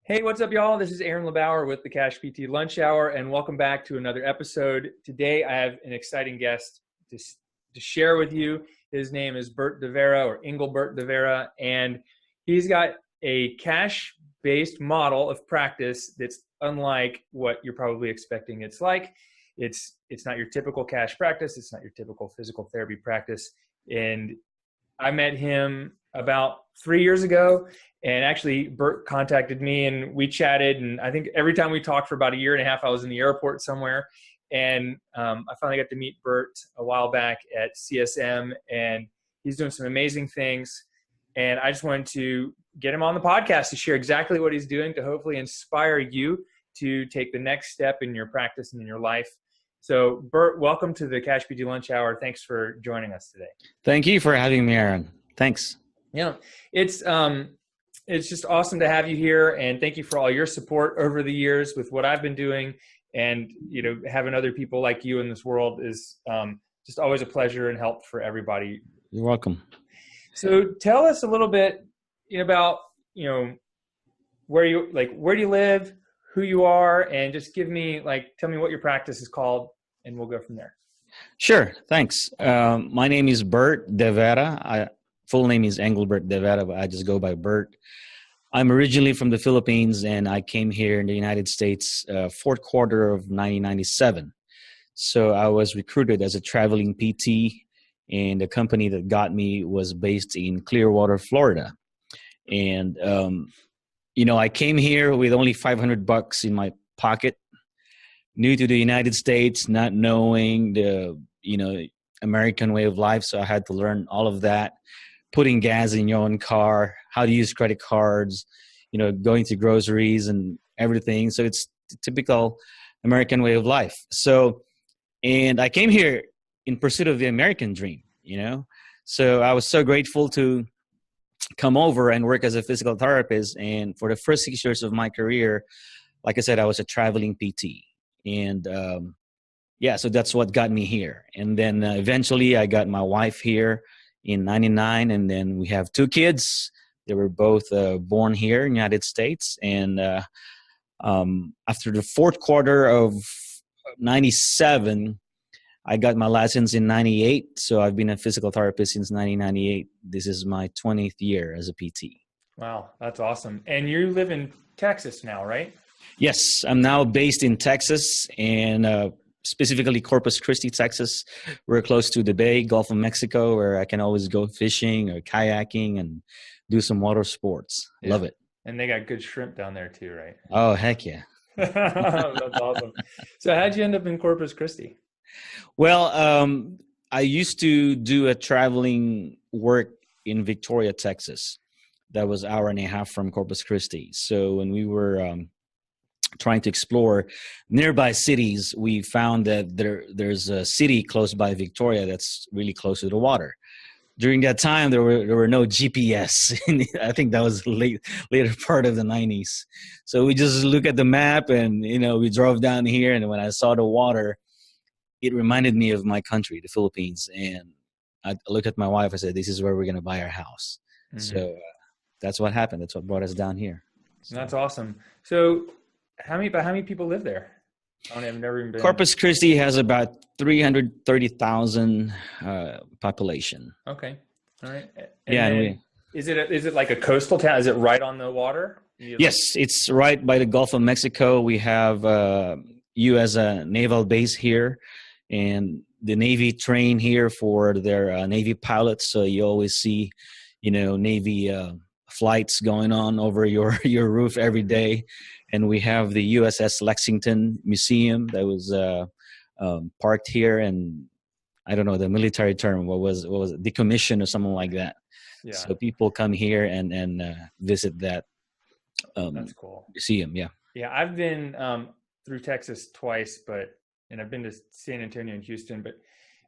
Hey, what's up, y'all? This is Aaron LeBauer with the CashPT Lunch Hour, and welcome back to another episode. Today, I have an exciting guest to share with you. His name is Bert De Vera, or Bert De Vera, and he's got a cash-based model of practice that's unlike what you're probably expecting. It's not your typical cash practice. It's not your typical physical therapy practice, and I met him about 3 years ago, and actually Bert contacted me and we chatted, and I think every time we talked for about a year and a half, I was in the airport somewhere, and I finally got to meet Bert a while back at CSM, and he's doing some amazing things, and I just wanted to get him on the podcast to share exactly what he's doing to hopefully inspire you to take the next step in your practice and in your life. So Bert, welcome to the CashPT Lunch Hour. Thanks for joining us today. Thank you for having me, Aaron. Thanks. Yeah, it's just awesome to have you here, and thank you for all your support over the years with what I've been doing. And having other people like you in this world is just always a pleasure and help for everybody. You're welcome. So tell us a little bit about where do you live, who you are, and just tell me what your practice is called, and we'll go from there. Sure. Thanks. My name is Bert De Vera. Full name is Bert De Vera, but I just go by Bert. I'm originally from the Philippines, and I came here in the United States fourth quarter of 1997. So I was recruited as a traveling PT, and the company that got me was based in Clearwater, Florida. And, I came here with only $500 in my pocket, new to the United States, not knowing the, American way of life. So I had to learn all of that. Putting gas in your own car, how to use credit cards, going to groceries and everything. So it's the typical American way of life. So, and I came here in pursuit of the American dream, So I was so grateful to come over and work as a physical therapist. And for the first 6 years of my career, like I said, I was a traveling PT. And so that's what got me here. And then eventually I got my wife here in 99, and then we have two kids. They were both born here in the United States. And after the fourth quarter of 97, I got my license in 98. So I've been a physical therapist since 1998. This is my 20th year as a PT. Wow, that's awesome. And you live in Texas now, right? Yes, I'm now based in Texas, and specifically Corpus Christi, Texas. We're close to the Bay, Gulf of Mexico, where I can always go fishing or kayaking and do some water sports. Yeah. Love it. And they got good shrimp down there too, right? Oh, heck yeah. That's awesome. So how'd you end up in Corpus Christi? Well, I used to do a traveling work in Victoria, Texas. That was an hour and a half from Corpus Christi. So when we were trying to explore nearby cities, we found that there's a city close by Victoria that's really close to the water. During that time, there were no GPS. I think that was later part of the 90s. So we just look at the map, and we drove down here, and when I saw the water, it reminded me of my country, the Philippines. And I looked at my wife. I said, "This is where we're going to buy our house." Mm-hmm. So that's what happened. That's what brought us down here. So. That's awesome. So how many people live there? I've never even been. Corpus Christi has about 330,000 population. Okay, all right. Is it like a coastal town? Is it right on the water? Yes, it's right by the Gulf of Mexico. We have U.S. naval base here, and the Navy train here for their Navy pilots. So you always see, Navy flights going on over your roof every day. And we have the USS Lexington Museum that was parked here, and I don't know the military term. What was it? Decommissioned or something like that. Yeah. So people come here and visit that. That's cool. Museum. Yeah. Yeah, I've been through Texas twice, and I've been to San Antonio and Houston, but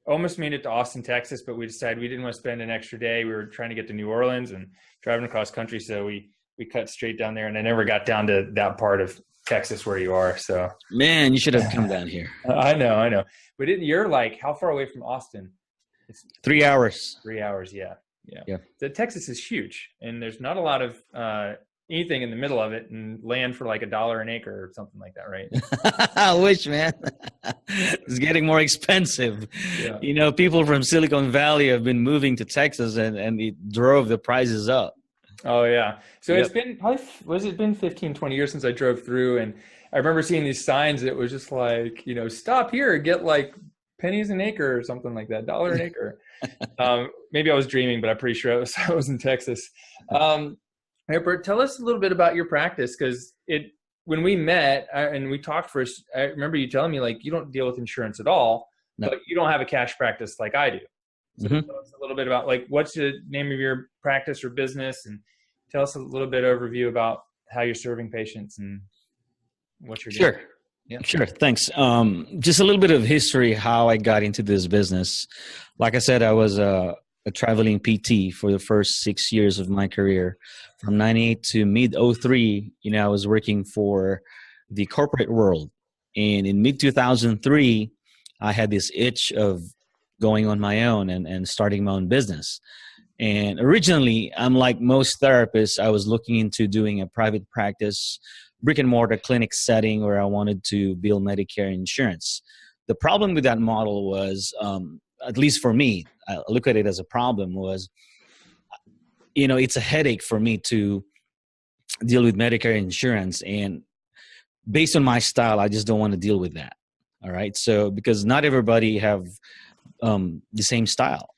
almost made it to Austin, Texas. But we decided we didn't want to spend an extra day. We were trying to get to New Orleans and driving across country, so we cut straight down there, and I never got down to that part of Texas where you are. So, man, you should have come down here. I know. But you're how far away from Austin? It's 3 hours. 3 hours, yeah. So Texas is huge, and there's not a lot of anything in the middle of it and land for like $1 an acre or something like that, right? I wish, man. It's getting more expensive. Yeah. You know, people from Silicon Valley have been moving to Texas, and it drove the prices up. Oh yeah. So it's Yep. been probably, was it been 15, 20 years since I drove through, and I remember seeing these signs that was just like, stop here, get like pennies an acre or something like that, $1 an acre. Maybe I was dreaming, but I'm pretty sure I was in Texas. Hey, Bert, tell us a little bit about your practice, because when we met and we talked first, I remember you telling me like you don't deal with insurance at all, No. but you don't have a cash practice like I do. So Mhm. tell us a little bit about like what's the name of your practice or business, and tell us a little bit overview about how you're serving patients and what you're doing. Sure. Yeah. Sure. Thanks. Just a little bit of history, how I got into this business. Like I said, I was a traveling PT for the first 6 years of my career. From 98 to mid '03, I was working for the corporate world. And in mid 2003, I had this itch of going on my own and starting my own business. And originally, I'm like most therapists, I was looking into doing a private practice, brick and mortar clinic setting where I wanted to build Medicare insurance. The problem with that model was, at least for me, I look at it as a problem, was, it's a headache for me to deal with Medicare insurance. And based on my style, I just don't want to deal with that. All right. So, because not everybody have the same style,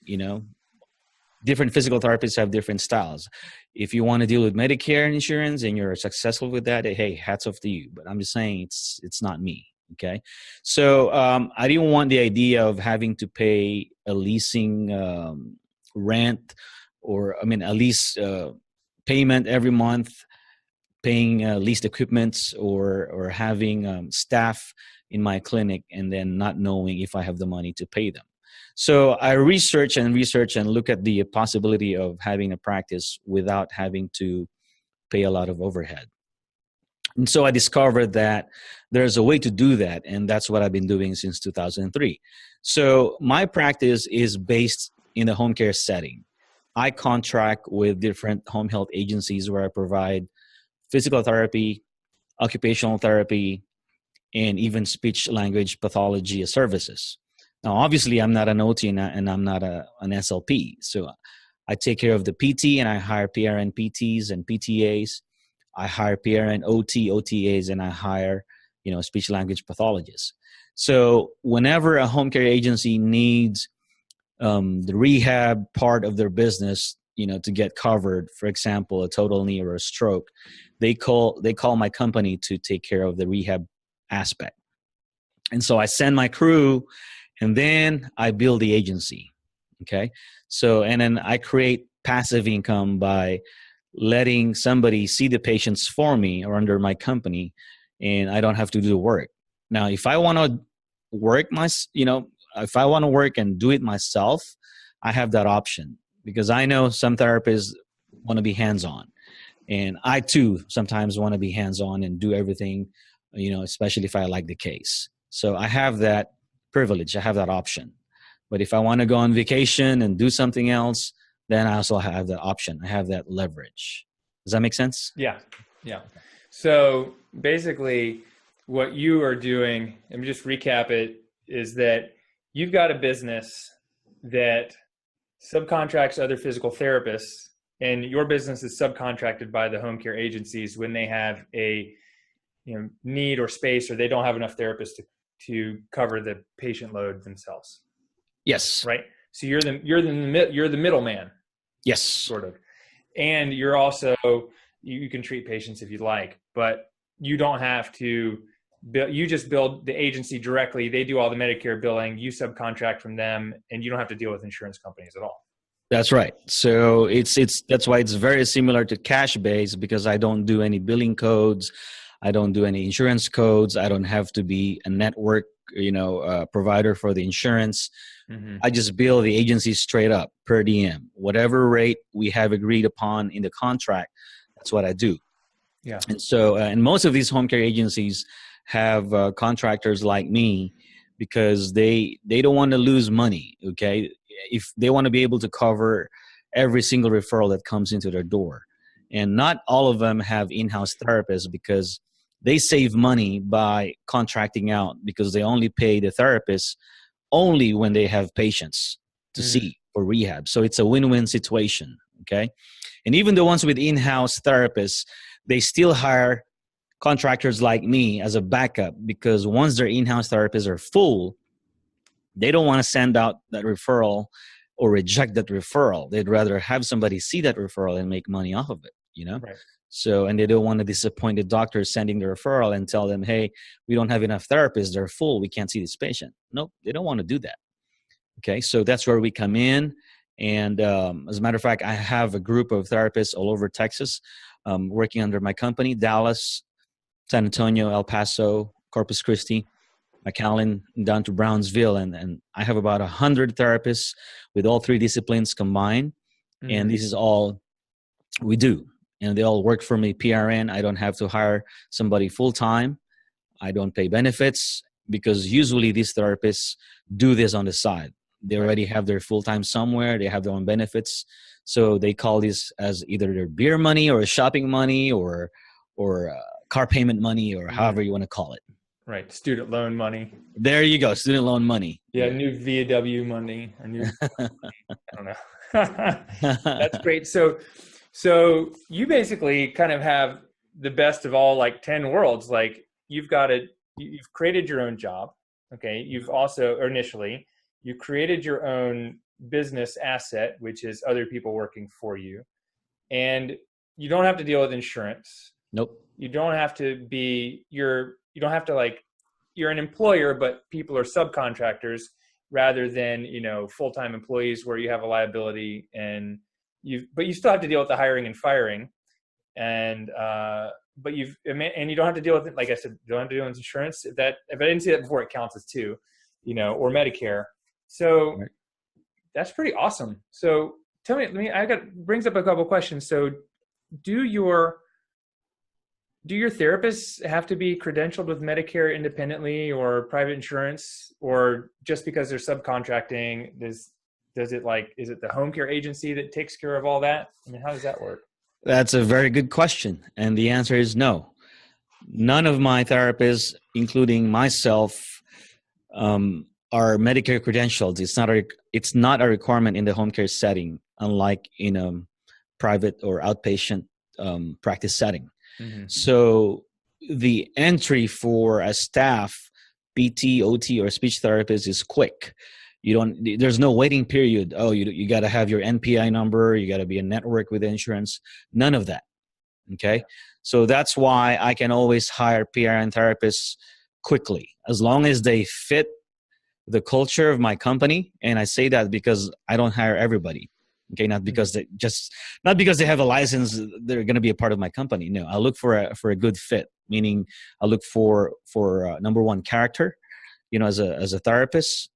different physical therapists have different styles. If you want to deal with Medicare insurance and you're successful with that, hey, hats off to you. But I'm just saying it's not me. Okay. So I didn't want the idea of having to pay a leasing rent, or a lease payment every month, paying leased equipments, or having staff in my clinic and then not knowing if I have the money to pay them. So I research and look at the possibility of having a practice without having to pay a lot of overhead. And so I discovered that there's a way to do that, and that's what I've been doing since 2003. So my practice is based in the home care setting. I contract with different home health agencies where I provide physical therapy, occupational therapy, and even speech language pathology services. Now, obviously, I'm not an OT and I'm not an SLP. So I take care of the PT, and I hire PRN PTs and PTAs. I hire PRN OT, OTAs, and I hire, speech language pathologists. So whenever a home care agency needs the rehab part of their business, to get covered, for example, a total knee or a stroke, they call my company to take care of the rehab aspect. And so I send my crew, and then I build the agency. Okay. So, and then I create passive income by letting somebody see the patients for me or under my company, and I don't have to do the work. Now, if I want to work if I want to work and do it myself, I have that option, because I know some therapists want to be hands-on, and I too sometimes want to be hands-on and do everything, especially if I like the case. So I have that privilege. I have that option. But if I want to go on vacation and do something else, then I also have that option. I have that leverage. Does that make sense? Yeah. Yeah. So basically what you are doing, let me just recap it, is that you've got a business that subcontracts other physical therapists, and your business is subcontracted by the home care agencies when they have a need or space, or they don't have enough therapists to cover the patient load themselves. Yes. Right. So you're the middleman. Yes. Sort of. And you're also, you can treat patients if you like, but you don't have to you just build the agency directly. They do all the Medicare billing, you subcontract from them, and you don't have to deal with insurance companies at all. That's right. So that's why it's very similar to cash based, because I don't do any billing codes. I don't do any insurance codes. I don't have to be a network, provider for the insurance. Mm-hmm. I just bill the agency straight up per diem. Whatever rate we have agreed upon in the contract, that's what I do. Yeah. And so, and most of these home care agencies have contractors like me, because they don't want to lose money. Okay. If they want to be able to cover every single referral that comes into their door. And not all of them have in-house therapists because they save money by contracting out, because they only pay the therapist only when they have patients to see for rehab. So it's a win-win situation, okay? And even the ones with in-house therapists, they still hire contractors like me as a backup, because once their in-house therapists are full, they don't want to send out that referral or reject that referral. They'd rather have somebody see that referral and make money off of it, you know? Right. So, and they don't want to disappoint the doctor sending the referral and tell them, hey, we don't have enough therapists, they're full, we can't see this patient. Nope, they don't want to do that. Okay, so that's where we come in. And as a matter of fact, I have a group of therapists all over Texas working under my company: Dallas, San Antonio, El Paso, Corpus Christi, McAllen, down to Brownsville. And I have about 100 therapists with all three disciplines combined. And this is all we do. And they all work for me, PRN. I don't have to hire somebody full-time. I don't pay benefits, because usually these therapists do this on the side. They already have their full-time somewhere. They have their own benefits. So they call this as either their beer money or shopping money or car payment money, or however you want to call it. Right. Student loan money. There you go. Student loan money. Yeah. New VW money. Or new, I don't know. That's great. So you basically kind of have the best of all, like 10 worlds. Like you've created your own job. Okay. You've also, or initially, you created your own business asset, which is other people working for you. And you don't have to deal with insurance. Nope. You don't have to you're an employer, but people are subcontractors rather than, full-time employees where you have a liability, but you still have to deal with the hiring and firing. And you don't have to deal with it. Like I said, you don't have to deal with insurance. If I didn't see that before, it counts as two, or Medicare. So right. That's pretty awesome. So tell me, brings up a couple of questions. So do your therapists have to be credentialed with Medicare independently or private insurance, or just because they're subcontracting, is it the home care agency that takes care of all that? I mean, how does that work? That's a very good question. And the answer is no. None of my therapists, including myself, are Medicare credentialed. It's not a requirement in the home care setting, unlike in a private or outpatient practice setting. Mm-hmm. So the entry for a staff PT, OT, or speech therapist is quick. There's no waiting period. Oh, you got to have your NPI number. You got to be a network with insurance. None of that. Okay. So that's why I can always hire PRN therapists quickly, as long as they fit the culture of my company. And I say that because I don't hire everybody. Okay. Not because they have a license, they're going to be a part of my company. No, I look for a good fit, meaning I look for number one, character, as a therapist,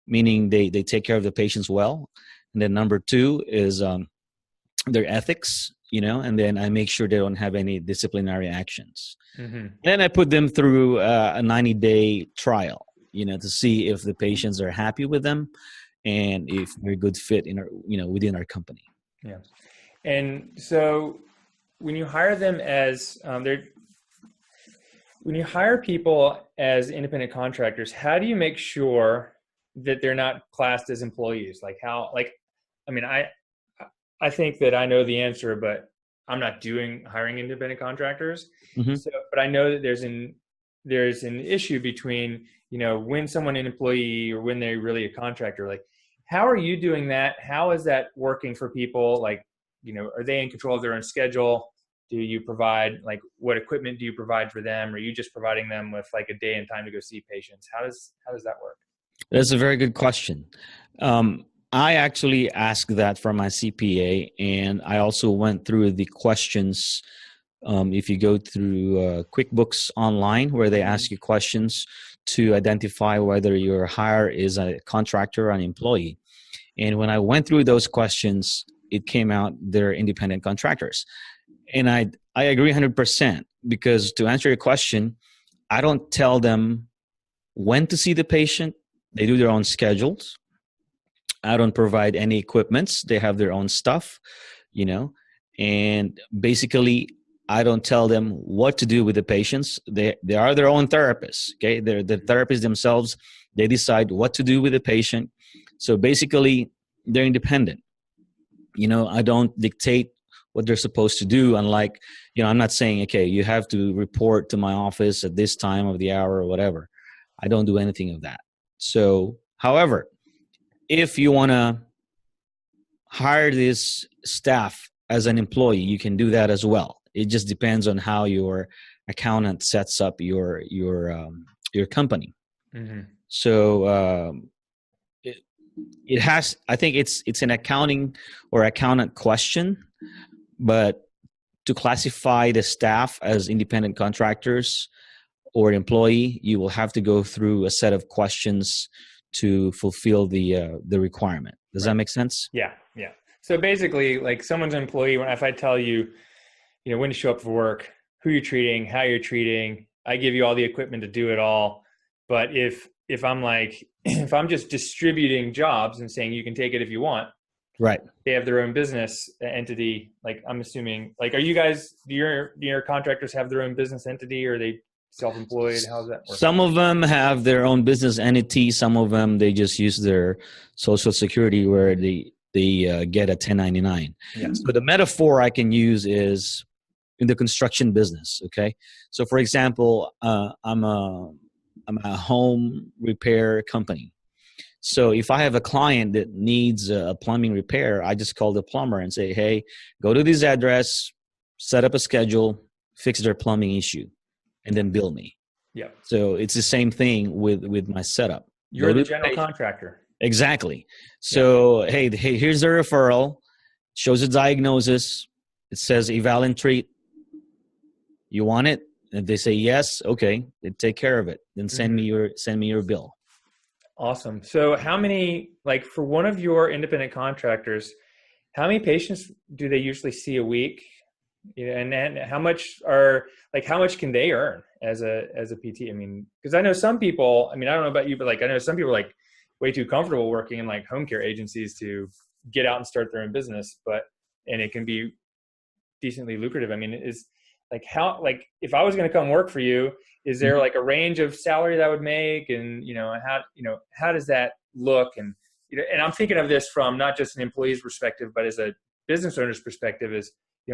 meaning they take care of the patients well. And then number two is their ethics, and then I make sure they don't have any disciplinary actions. Mm-hmm. Then I put them through a 90-day trial, to see if the patients are happy with them and if they're a good fit in our, within our company. Yeah. And so when you hire them as when you hire people as independent contractors, how do you make sure that they're not classed as employees? I think that I know the answer, but I'm not hiring independent contractors. Mm-hmm. But I know that there's an issue between, when someone an employee or when they're really a contractor. Like, how are you doing that? How is that working for people? Like, are they in control of their own schedule? Do you provide, what equipment do you provide for them? Or are you just providing them with a day and time to go see patients? How does that work? That's a very good question. I actually asked that from my CPA, and I also went through the questions. If you go through QuickBooks Online, where they ask you questions to identify whether your hire is a contractor or an employee. And when I went through those questions, it came out they're independent contractors. And I agree 100%, because to answer your question, I don't tell them when to see the patient. They do their own schedules. I don't provide any equipments. They have their own stuff, And basically, I don't tell them what to do with the patients. They are their own therapists. Okay, they're the therapists themselves. They decide what to do with the patient. So basically, they're independent. I don't dictate what they're supposed to do. Unlike, I'm not saying, okay, you have to report to my office at this time of the hour or whatever. I don't do anything of that. So, however, if you want to hire this staff as an employee, you can do that as well. It just depends on how your accountant sets up your company. Mm-hmm. So it has. I think it's an accounting or accountant question, but to classify the staff as independent contractors or employee, you will have to go through a set of questions to fulfill the requirement. Does that make sense? Yeah. So basically, like someone's an employee, if I tell you, when to show up for work, who you're treating, how you're treating, I give you all the equipment to do it all. But if I'm just distributing jobs and saying you can take it if you want, right? They have their own business entity. Like I'm assuming, like, are you guys? Do your contractors have their own business entity, or are they self-employed? How's that work? Some of them have their own business entity. Some of them, they just use their Social Security where they get a 1099. Yeah. So the metaphor I can use is in the construction business. Okay. So for example, I'm a home repair company. So if I have a client that needs a plumbing repair, I just call the plumber and say, hey, go to this address, set up a schedule, fix their plumbing issue, and then bill me. Yeah. So it's the same thing with my setup. You're the general contractor. Exactly. So, hey, here's the referral. Shows a diagnosis. It says eval and treat. You want it? If they say yes, okay, then take care of it. Then send me your bill. Awesome. So how many, like for one of your independent contractors, how many patients do they usually see a week? And then how much can they earn as a PT? I mean, because I know some people, I don't know about you, but like I know some people are like way too comfortable working in like home care agencies to get out and start their own business, and it can be decently lucrative. I mean, is like if I was going to come work for you, is there like a range of salary that I would make, and how does that look? And and I'm thinking of this from not just an employee's perspective, but as a business owner's perspective, is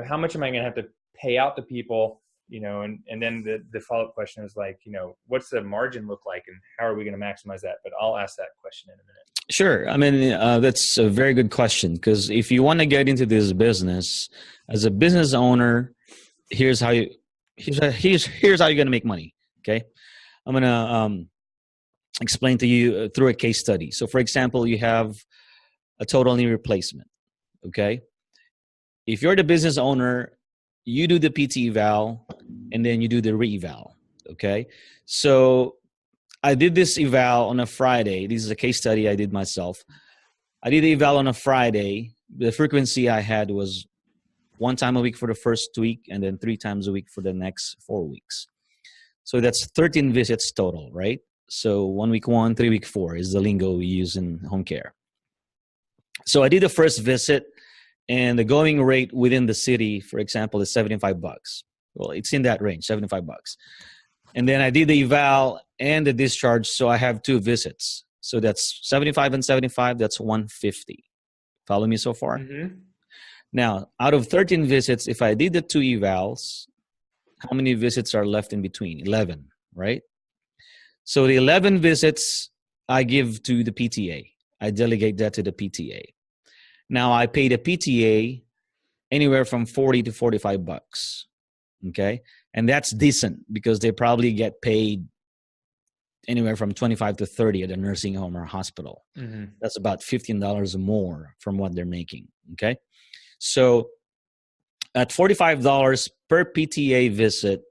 how much am I going to have to pay out to people? And then the follow-up question is like, what's the margin look like, and how are we going to maximize that? But I'll ask that question in a minute. Sure. That's a very good question, because if you want to get into this business as a business owner, here's how you're going to make money. Okay. I'm going to explain to you through a case study. So for example, you have a total knee replacement. Okay. If you're the business owner, you do the PT eval and then you do the re-eval. Okay. So I did this eval on a Friday. This is a case study I did myself. I did the eval on a Friday. The frequency I had was 1 time a week for the first week and then 3 times a week for the next 4 weeks. So that's 13 visits total, right? So 1 week 1, 3 week 4 is the lingo we use in home care. So I did the first visit, and the going rate within the city, for example, is $75. Well, it's in that range, $75. And then I did the eval and the discharge, so I have 2 visits. So that's 75 and 75, that's 150. Follow me so far? Mm-hmm. Now, out of 13 visits, if I did the 2 evals, how many visits are left in between? 11, right? So the 11 visits I give to the PTA. I delegate that to the PTA. Now I pay the PTA anywhere from $40 to $45. Okay. And that's decent because they probably get paid anywhere from 25 to 30 at a nursing home or hospital. Mm-hmm. That's about $15 more from what they're making. Okay. So at $45 per PTA visit,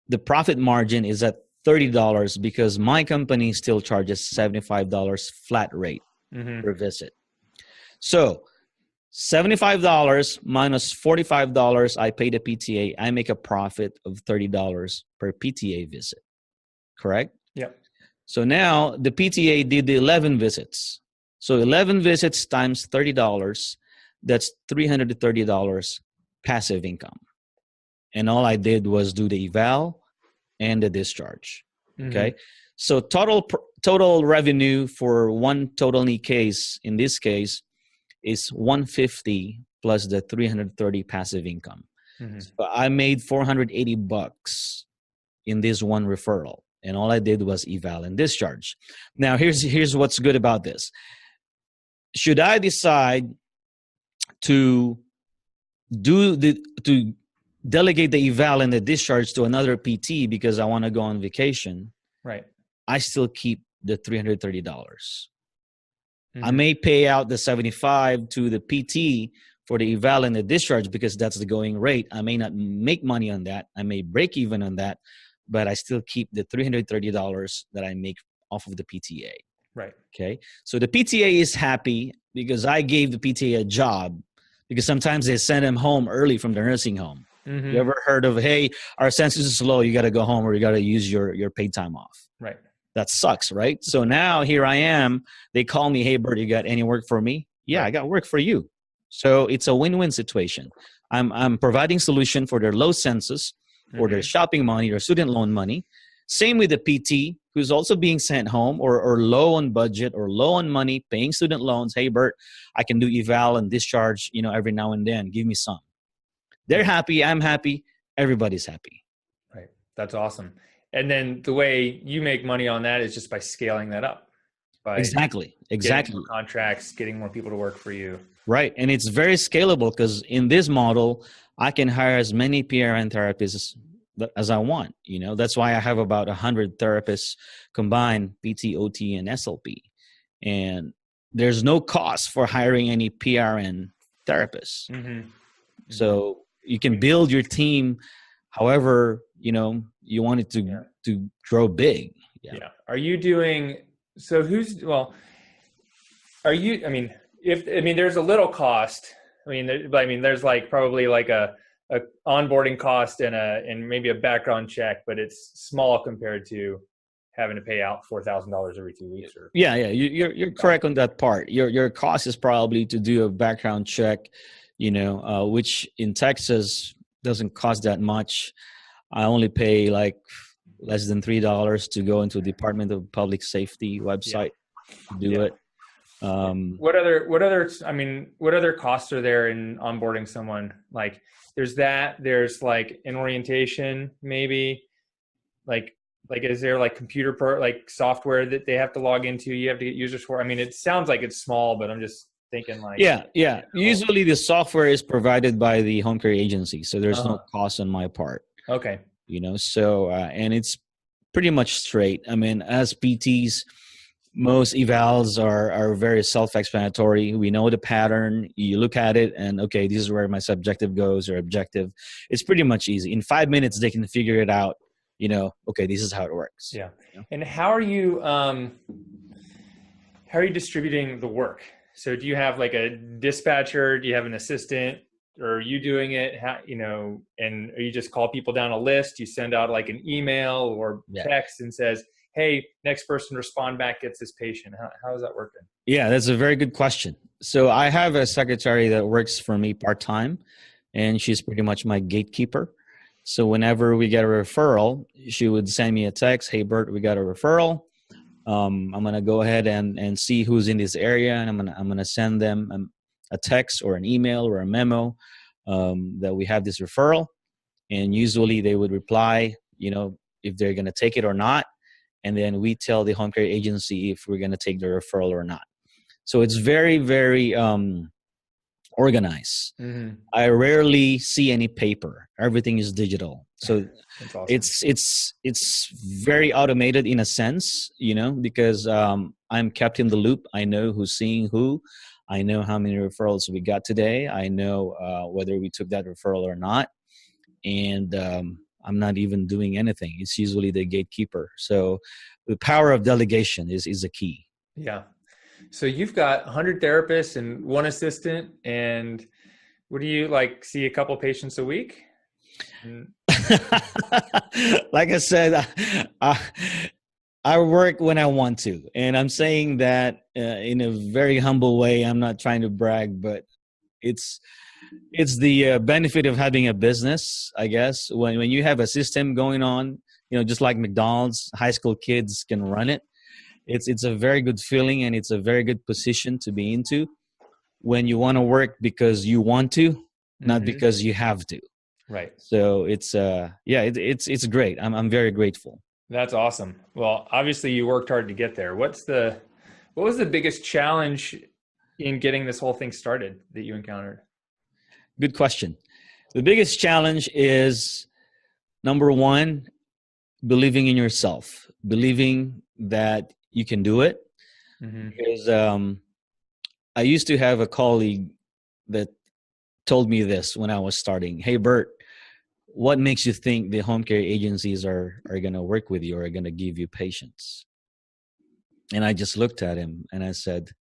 the profit margin is at $30 because my company still charges $75 flat rate per visit. So $75 minus $45 I pay the PTA, I make a profit of $30 per PTA visit. Correct? Yep. So now the PTA did the 11 visits. So 11 visits times $30, that's $330 passive income. And all I did was do the eval and the discharge. Okay. So total revenue for one total knee case in this case is 150 plus the 330 passive income. So I made $480 in this one referral, and all I did was eval and discharge. Now here's what's good about this. Should I decide to delegate the eval and the discharge to another PT because I want to go on vacation, right, I still keep the $330. I may pay out the $75 to the PT for the eval and the discharge because that's the going rate. I may not make money on that. I may break even on that, but I still keep the $330 that I make off of the PTA. Right. Okay. So the PTA is happy because I gave the PTA a job, because sometimes they send them home early from the nursing home. You ever heard of, hey, our census is low, you got to go home, or you got to use your paid time off? Right. That sucks, right? So now here I am. They call me, hey, Bert, you got any work for me? Yeah, right. I got work for you. So it's a win-win situation. I'm providing solution for their low census or their shopping money or student loan money. Same with the PT, who's also being sent home or low on budget or low on money, paying student loans. Hey, Bert, I can do eval and discharge, every now and then. Give me some. They're happy. I'm happy. Everybody's happy. Right. That's awesome. And then the way you make money on that is just by scaling that up. By exactly. Getting more contracts, getting more people to work for you. Right. And it's very scalable because in this model, I can hire as many PRN therapists as I want. That's why I have about 100 therapists combined, PT, OT, and SLP. And there's no cost for hiring any PRN therapists. So you can build your team however, you want it to grow big. Yeah. Are you doing, there's a little cost. There's like probably like a onboarding cost and maybe a background check, but it's small compared to having to pay out $4,000 every 2 weeks. You're correct on that part. Your cost is probably to do a background check, which in Texas doesn't cost that much. I only pay like less than $3 to go into Department of Public Safety website to do it. What other costs are there in onboarding someone? Like there's like an orientation, maybe like is there like computer software that they have to log into? You have to get users for. It sounds like it's small, but I'm just thinking like usually the software is provided by the home care agency, so there's no cost on my part. Okay. So and it's pretty much straight. As PTs, most evals are very self-explanatory. We know the pattern. You look at it and okay, this is where my subjective goes or objective. It's pretty much easy. In 5 minutes they can figure it out. Okay, this is how it works. Yeah. And how are you distributing the work? So do you have like a dispatcher? Do you have an assistant? Or are you doing it? And are you just call people down a list? You send out like an email or text and says, hey, next person respond back gets this patient. How is that working? Yeah, that's a very good question. So I have a secretary that works for me part-time, and she's pretty much my gatekeeper. So whenever we get a referral, she would send me a text, hey, Bert, we got a referral. I'm going to go ahead and see who's in this area, and I'm going to send them a text or an email or a memo that we have this referral. And usually they would reply, if they're going to take it or not. And then we tell the home care agency if we're going to take the referral or not. So it's very, very organized. I rarely see any paper. Everything is digital. So awesome. It's very automated in a sense, because I'm kept in the loop. I know who's seeing who. I know how many referrals we got today. I know whether we took that referral or not. And I'm not even doing anything. It's usually the gatekeeper. So the power of delegation is the key. Yeah. So you've got 100 therapists and one assistant, and what do you see a couple patients a week? Like I said, I work when I want to, and I'm saying that in a very humble way. I'm not trying to brag, but it's the benefit of having a business, I guess. When you have a system going on, just like McDonald's, high school kids can run it. It's a very good feeling, and it's a very good position to be into when you want to work because you want to, not because you have to. Right. So it's great. I'm very grateful. That's awesome. Well, obviously you worked hard to get there. What was the biggest challenge in getting this whole thing started that you encountered? Good question. The biggest challenge is, number one, believing in yourself, believing that you can do it. Because I used to have a colleague that told me this when I was starting. Hey, Bert, what makes you think the home care agencies are going to work with you or are going to give you patients? And I just looked at him and I said,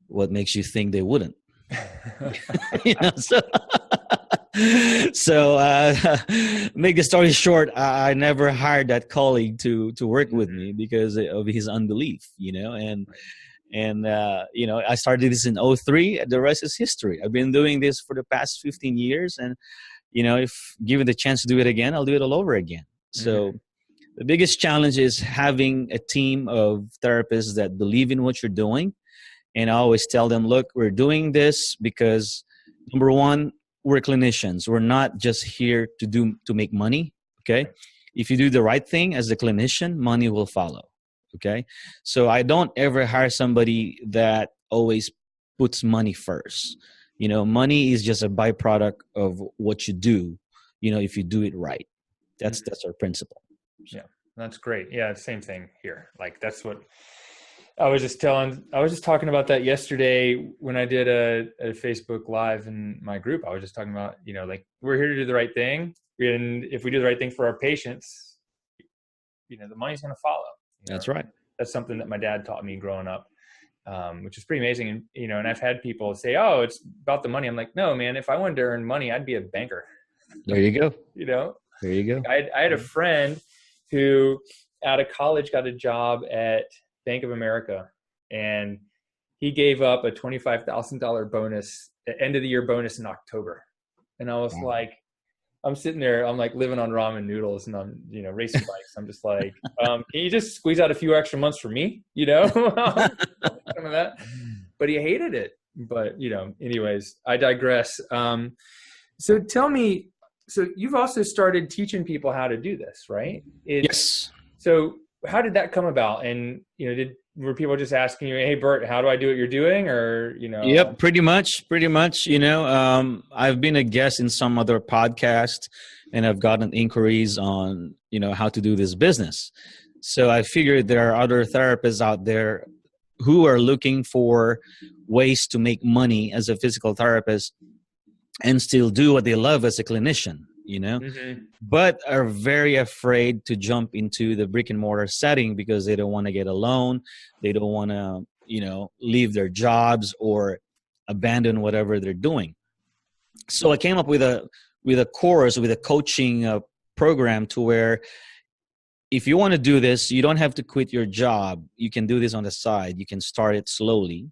what makes you think they wouldn't? So make the story short, I never hired that colleague to work with me because of his unbelief, and I started this in 2003. The rest is history. I've been doing this for the past 15 years, and if given the chance to do it again, I'll do it all over again. So the biggest challenge is having a team of therapists that believe in what you're doing. And I always tell them, look, we're doing this because, number one, we're clinicians. We're not just here to make money, okay? If you do the right thing as a clinician, money will follow, okay? So I don't ever hire somebody that always puts money first. Money is just a byproduct of what you do, if you do it right. That's our principle. Yeah, that's great. Yeah, same thing here. Like, that's what I was just talking about that yesterday when I did a Facebook Live in my group. I was just talking about, like, we're here to do the right thing. And if we do the right thing for our patients, the money's going to follow. That's right. That's something that my dad taught me growing up, which is pretty amazing. And, and I've had people say, oh, it's about the money. I'm like, no, man, if I wanted to earn money, I'd be a banker. There you go. There you go. I had a friend who out of college got a job at Bank of America, and he gave up a $25,000 bonus, end of the year bonus in October. And I was like, I'm sitting there, I'm like living on ramen noodles and I'm, racing bikes. I'm just like, can you just squeeze out a few extra months for me? Some of that. But he hated it. But, anyways, I digress. So tell me, so you've also started teaching people how to do this, right? Yes. So how did that come about? And, were people just asking you, hey, Bert, how do I do what you're doing? Or, Yep, pretty much. I've been a guest in some other podcast and I've gotten inquiries on, how to do this business. So I figured there are other therapists out there who are looking for ways to make money as a physical therapist and still do what they love as a clinician, but are very afraid to jump into the brick and mortar setting because they don't want to get a loan. They don't want to, leave their jobs or abandon whatever they're doing. So I came up with a course, with a coaching program to where if you want to do this, you don't have to quit your job. You can do this on the side. You can start it slowly.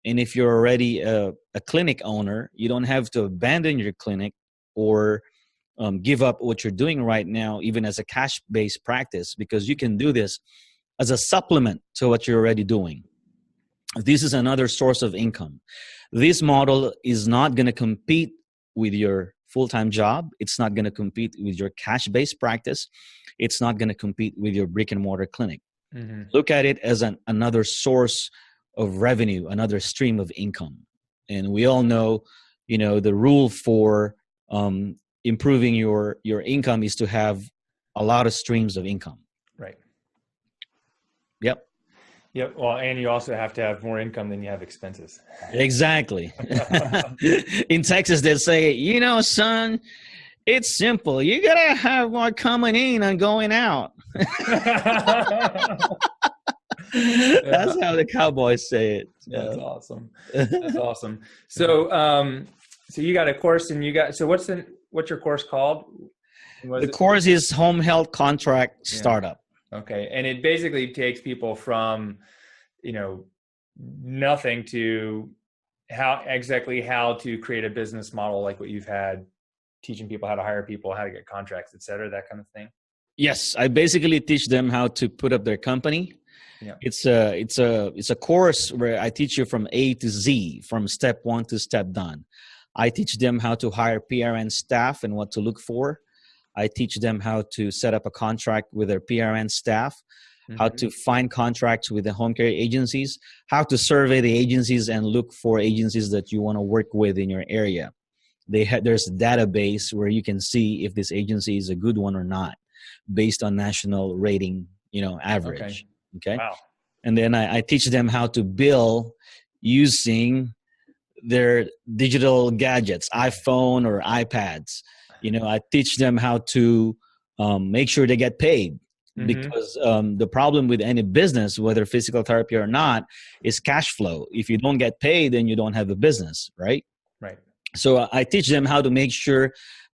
And if you're already a clinic owner, you don't have to abandon your clinic or give up what you're doing right now, even as a cash-based practice, because you can do this as a supplement to what you're already doing. This is another source of income. This model is not going to compete with your full-time job. It's not going to compete with your cash-based practice. It's not going to compete with your brick-and-mortar clinic. Look at it as another source of revenue, another stream of income. And we all know, the rule for improving your income is to have a lot of streams of income. Right. Yep. Well, and you also have to have more income than you have expenses. Exactly. In Texas, they say, son, it's simple. You got to have more coming in and going out. That's how the cowboys say it. That's awesome. That's awesome. So, so you got a course and what's your course called? The course is Home Health Contract Startup. Okay. And it basically takes people from, nothing to how to create a business model like what you've had, teaching people how to hire people, how to get contracts, et cetera, that kind of thing? Yes, I basically teach them how to put up their company. Yeah. It's a course where I teach you from A to Z, from step 1 to step done. I teach them how to hire PRN staff and what to look for. I teach them how to set up a contract with their PRN staff, how to find contracts with the home care agencies, how to survey the agencies and look for agencies that you want to work with in your area. There's a database where you can see if this agency is a good one or not, based on national rating, average. Okay. Wow. And then I teach them how to bill using their digital gadgets, iPhone or iPads. I teach them how to make sure they get paid, because the problem with any business, whether physical therapy or not, is cash flow. If you don't get paid, then you don't have a business, right? Right. So I teach them how to make sure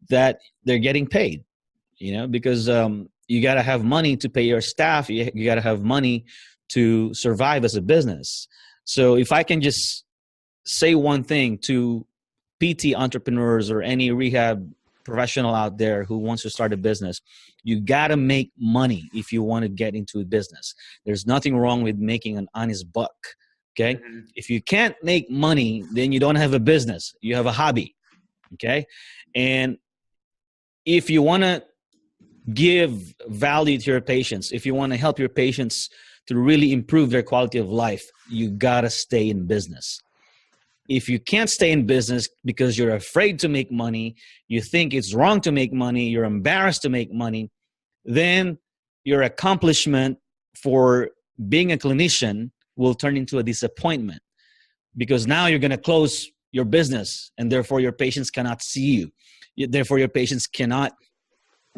that they're getting paid, because you got to have money to pay your staff. You got to have money to survive as a business. So if I can just say one thing to PT entrepreneurs or any rehab professional out there who wants to start a business, you got to make money if you want to get into a business. There's nothing wrong with making an honest buck. Okay. If you can't make money, then you don't have a business. You have a hobby. Okay. And if you want to give value to your patients, if you want to help your patients to really improve their quality of life, you got to stay in business. If you can't stay in business because you're afraid to make money, you think it's wrong to make money, you're embarrassed to make money, then your accomplishment for being a clinician will turn into a disappointment, because now you're going to close your business and therefore your patients cannot see you. Therefore, your patients cannot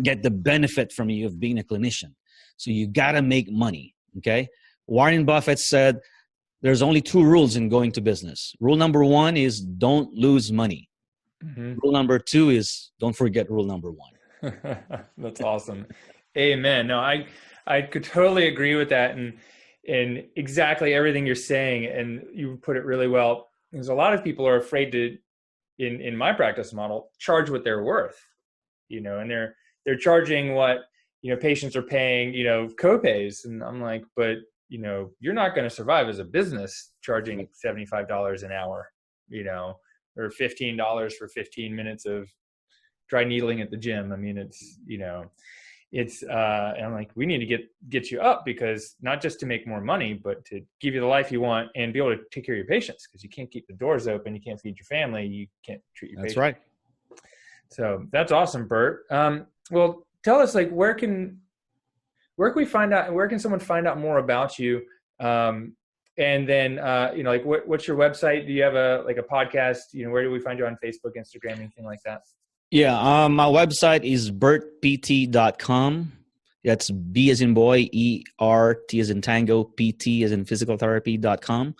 get the benefit from you of being a clinician. So you got to make money. Okay. Warren Buffett said, there's only 2 rules in going to business. Rule number 1 is don't lose money. Rule number 2 is don't forget rule number 1. That's awesome. Amen. No, I could totally agree with that. And exactly everything you're saying. And you put it really well, because a lot of people are afraid to, in my practice model, charge what they're worth, and they're charging what, patients are paying, copays. And I'm like, but you're not going to survive as a business charging $75 an hour, or $15 for 15 minutes of dry needling at the gym. I mean, and I'm like, we need to get you up, because not just to make more money, but to give you the life you want and be able to take care of your patients, because you can't keep the doors open. You can't feed your family. You can't treat your patients. That's right. So that's awesome, Bert. Well, tell us, like, where can someone find out more about you? And then, what's your website? Do you have a podcast? Where do we find you on Facebook, Instagram, anything like that? Yeah. My website is bertpt.com. That's B as in boy, E-R-T as in tango, PT as in physical therapy.com.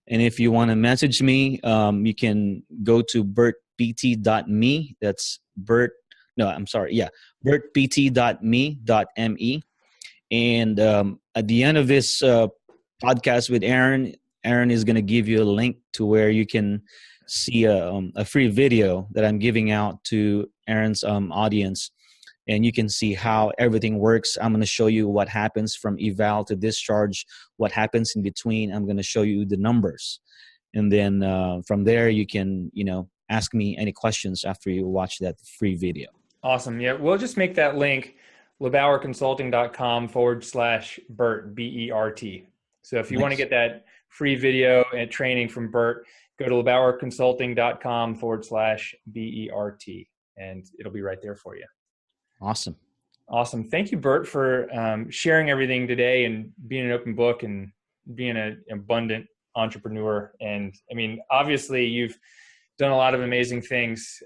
And if you want to message me, you can go to bertpt.me. That's bertpt.me.me. And at the end of this podcast with Aaron is going to give you a link to where you can see a free video that I'm giving out to Aaron's audience. And you can see how everything works. I'm going to show you what happens from eval to discharge, what happens in between. I'm going to show you the numbers. And then from there, you can, ask me any questions after you watch that free video. Awesome. Yeah, we'll just make that link, LeBauerConsulting.com/Bert, B-E-R-T. So if you want to get that free video and training from Bert, go to LeBauerConsulting.com/BERT, and it'll be right there for you. Awesome. Thank you, Bert, for sharing everything today and being an open book and being an abundant entrepreneur. And I mean, obviously you've done a lot of amazing things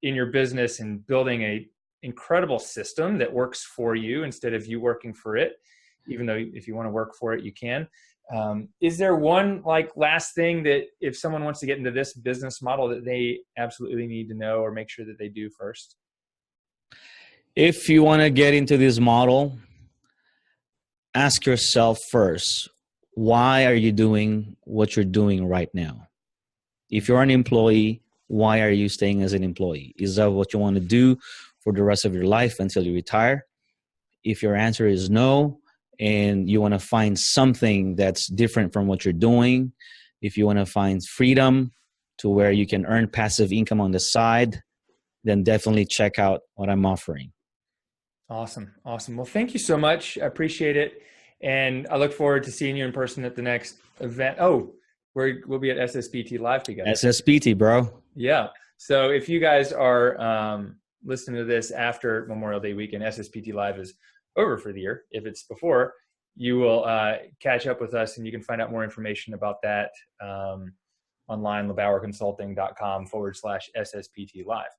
in your business and building a incredible system that works for you instead of you working for it, even though if you want to work for it, you can. Is there one last thing that if someone wants to get into this business model that they absolutely need to know or make sure that they do first? If you want to get into this model, ask yourself first, why are you doing what you're doing right now? If you're an employee, why are you staying as an employee? Is that what you want to do for the rest of your life until you retire? If your answer is no, and you want to find something that's different from what you're doing, if you want to find freedom to where you can earn passive income on the side, then definitely check out what I'm offering. Awesome. Awesome. Well, thank you so much. I appreciate it. And I look forward to seeing you in person at the next event. Oh, we'll be at SSPT Live together. SSPT, bro. Yeah. So if you guys are listening to this after Memorial Day weekend, SSPT Live is over for the year. If it's before, you will catch up with us, and you can find out more information about that online, LeBauerConsulting.com/SSPT Live.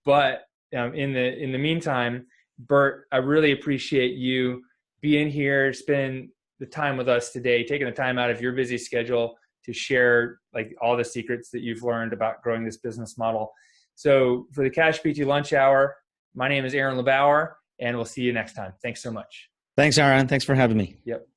But in the meantime, Bert, I really appreciate you being here, spending the time with us today, taking the time out of your busy schedule to share like all the secrets that you've learned about growing this business model. So for the CashPT Lunch Hour, my name is Aaron LeBauer, and we'll see you next time. Thanks so much. Thanks, Aaron. Thanks for having me. Yep.